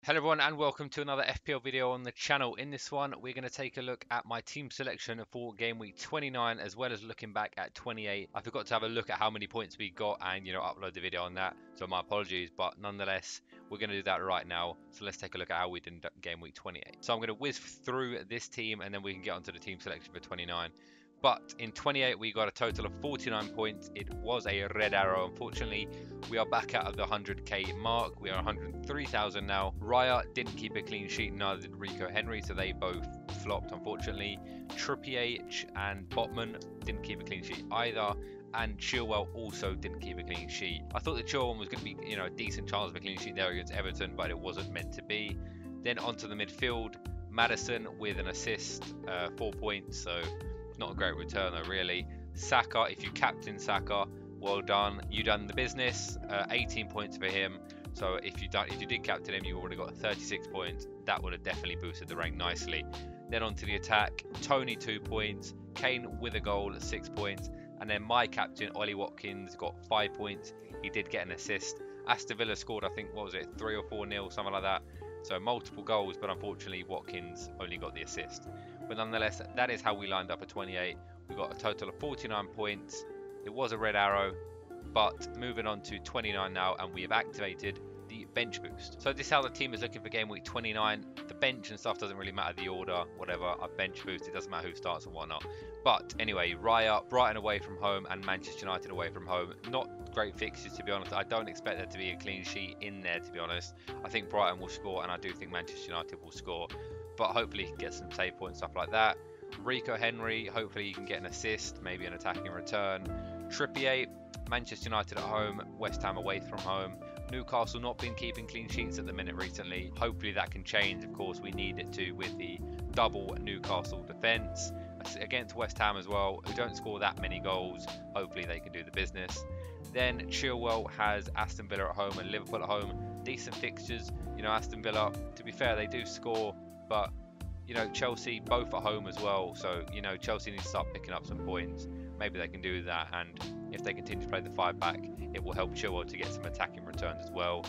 Hello everyone and welcome to another FPL video on the channel. In this one we're going to take a look at my team selection for game week 29 as well as looking back at 28. I forgot to have a look at how many points we got and upload the video on that, so my apologies, but nonetheless we're going to do that right now. So let's take a look at how we did in game week 28. So I'm going to whiz through this team and then we can get onto the team selection for 29. But in 28 we got a total of 49 points. It was a red arrow. Unfortunately, we are back out of the 100k mark. We are 103,000 now. Raya didn't keep a clean sheet, neither did Rico Henry, so they both flopped unfortunately. Trippier and Botman didn't keep a clean sheet either, and Chilwell also didn't keep a clean sheet. I thought the Chilwell was going to be a decent chance of a clean sheet there against Everton, but it wasn't meant to be. Then onto the midfield, Maddison with an assist, 4 points, so not a great return though really. Saka, if you captain Saka, well done, you done the business. 18 points for him. So if you did captain him, you already got 36 points. That would have definitely boosted the rank nicely. Then onto the attack, Tony 2 points, Kane with a goal at 6 points, and then my captain Ollie Watkins got 5 points. He did get an assist. Aston Villa scored, I think, what was it, 3 or 4-0, something like that. So multiple goals, but unfortunately Watkins only got the assist. But nonetheless, that is how we lined up at 28. We got a total of 49 points. It was a red arrow, but moving on to 29 now, and we have activated the bench boost. So this is how the team is looking for game week 29. The bench and stuff doesn't really matter, the order, whatever. I bench boost, it doesn't matter who starts and whatnot. But anyway, Raya, Brighton away from home, and Manchester United away from home. Not great fixtures, to be honest. I don't expect there to be a clean sheet in there, to be honest. I think Brighton will score, and I do think Manchester United will score, but hopefully he can get some save points, stuff like that. Rico Henry, hopefully he can get an assist, maybe an attacking return. Trippier, Manchester United at home, West Ham away from home. Newcastle not been keeping clean sheets at the minute recently. Hopefully that can change. Of course, we need it to with the double Newcastle defence. Against West Ham as well, who don't score that many goals. Hopefully they can do the business. Then Chilwell has Aston Villa at home and Liverpool at home. Decent fixtures. Aston Villa, to be fair, they do score, but Chelsea both at home as well. So Chelsea needs to start picking up some points. Maybe they can do that, and if they continue to play the 5-back, it will help Chilwell to get some attacking returns as well.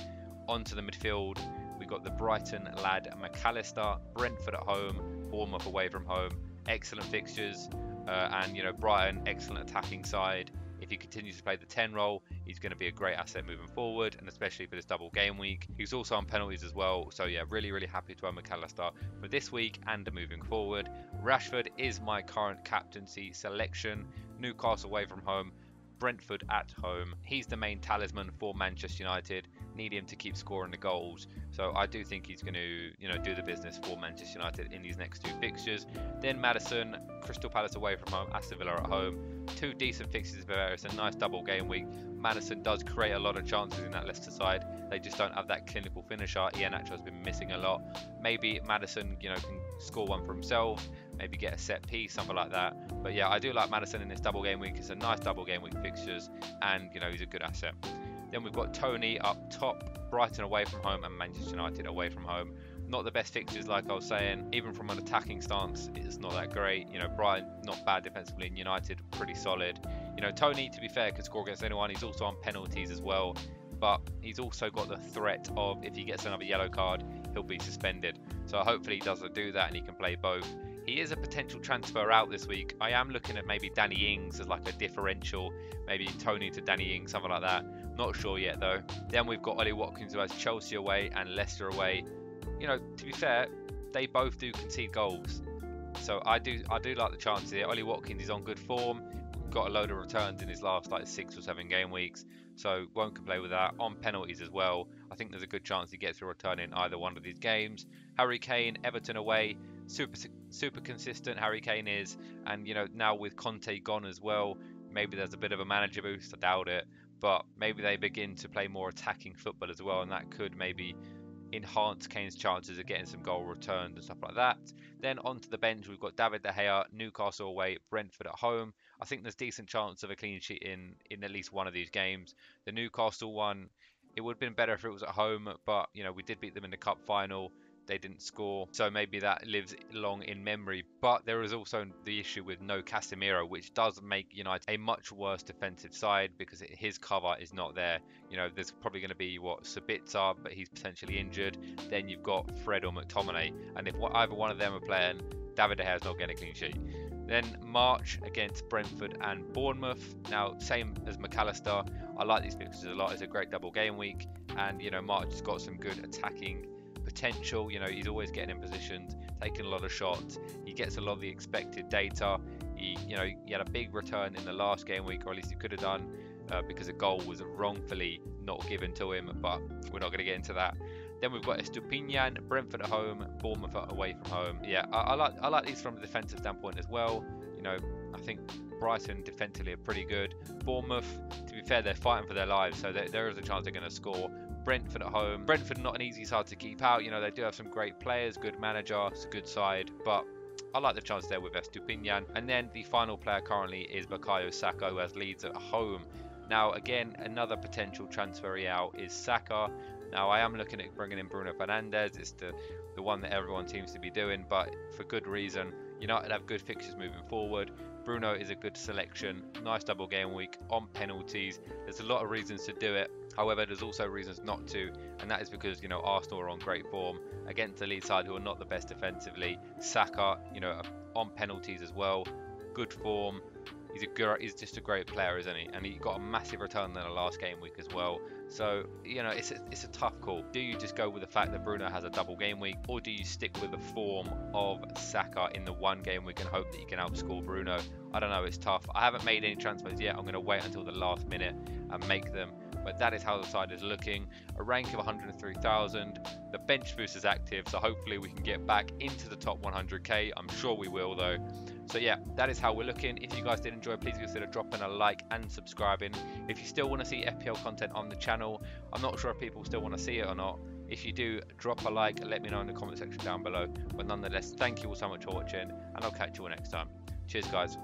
Onto the midfield, we've got the Brighton lad McAllister, Brentford at home, Bournemouth away from home. Excellent fixtures, and Brighton, excellent attacking side. If he continues to play the 10 role, he's going to be a great asset moving forward, and especially for this double game week. He's also on penalties as well, so yeah, really happy to have McAllister for this week and moving forward. Rashford is my current captaincy selection. Newcastle away from home, Brentford at home. He's the main talisman for Manchester United. Need him to keep scoring the goals. So I do think he's going to, do the business for Manchester United in these next 2 fixtures. Then Maddison, Crystal Palace away from home, Aston Villa at home. 2 decent fixtures for It's a nice double game week. Maddison does create a lot of chances in that Leicester side. They just don't have that clinical finisher. Iheanacho has been missing a lot. Maybe Maddison, can score one for himself. Maybe get a set piece, something like that. But yeah, I do like Maddison in this double game week. It's a nice double game week fixtures, and he's a good asset. Then we've got Tony up top, Brighton away from home and Manchester United away from home. Not the best fixtures, like I was saying. Even from an attacking stance, it's not that great. Brighton not bad defensively, and United pretty solid. Tony, to be fair, can score against anyone. He's also on penalties as well, but he's also got the threat of, if he gets another yellow card, he'll be suspended. So hopefully he doesn't do that and he can play both. He is a potential transfer out this week. I am looking at maybe Danny Ings as like a differential, maybe Tony to Danny Ings, something like that. Not sure yet though. Then we've got Ollie Watkins, who has Chelsea away and Leicester away. To be fair, they both do concede goals, so I do like the chances here. Ollie Watkins is on good form. Got a load of returns in his last 6 or 7 game weeks, so won't complain with that. On penalties as well, I think there's a good chance he gets a return in either one of these games. Harry Kane, Everton away, super consistent Harry Kane is, and now with Conte gone as well, maybe there's a bit of a manager boost. I doubt it, but maybe they begin to play more attacking football as well, and that could maybe enhance Kane's chances of getting some goal returns and stuff like that. Then onto the bench, we've got David De Gea, Newcastle away, Brentford at home. I think there's decent chance of a clean sheet in at least one of these games. The Newcastle one, it would have been better if it was at home, but we did beat them in the cup final. they didn't score, so maybe that lives long in memory. But there is also the issue with no Casemiro, which does make United a much worse defensive side because his cover is not there. There's probably going to be Sabitzer, but he's potentially injured. Then you've got Fred or McTominay, and if either one of them are playing, David De Gea is not getting a clean sheet. Then March against Brentford and Bournemouth. Now, same as McAllister, I like these fixtures a lot. It's a great double game week, and March has got some good attacking potential. He's always getting in positions, taking a lot of shots. He gets a lot of the expected data. He had a big return in the last game week, or at least he could have done, because a goal was wrongfully not given to him. But we're not going to get into that. Then we've got Estupinian, Brentford at home, Bournemouth away from home. Yeah, I like these from a defensive standpoint as well. I think Brighton defensively are pretty good. Bournemouth, to be fair, they're fighting for their lives, so there is a chance they're going to score. Brentford at home. Brentford not an easy side to keep out. They do have some great players, good manager, it's a good side, but I like the chance there with Estupinian. And then the final player currently is Bukayo Saka, who has Leeds at home. Now, again, another potential transfer out is Saka. Now, I am looking at bringing in Bruno Fernandes. It's the one that everyone seems to be doing, but for good reason. United have good fixtures moving forward. Bruno is a good selection. Nice double game week on penalties. There's a lot of reasons to do it. However, there's also reasons not to, and that is because Arsenal are on great form against the Leeds side, who are not the best defensively. Saka, on penalties as well, good form. He's just a great player, isn't he? And he got a massive return in the last game week as well. So, it's a tough call. Do you just go with the fact that Bruno has a double game week, or do you stick with the form of Saka in the one game week and hope that you can outscore Bruno? I don't know, it's tough. I haven't made any transfers yet. I'm going to wait until the last minute and make them. But that is how the side is looking. A rank of 103,000. The bench boost is active, so hopefully we can get back into the top 100k. I'm sure we will, though. So yeah, that is how we're looking. If you guys did enjoy, please consider dropping a like and subscribing. If you still want to see FPL content on the channel, I'm not sure if people still want to see it or not. If you do, drop a like and let me know in the comment section down below. But nonetheless, thank you all so much for watching, and I'll catch you all next time. Cheers, guys.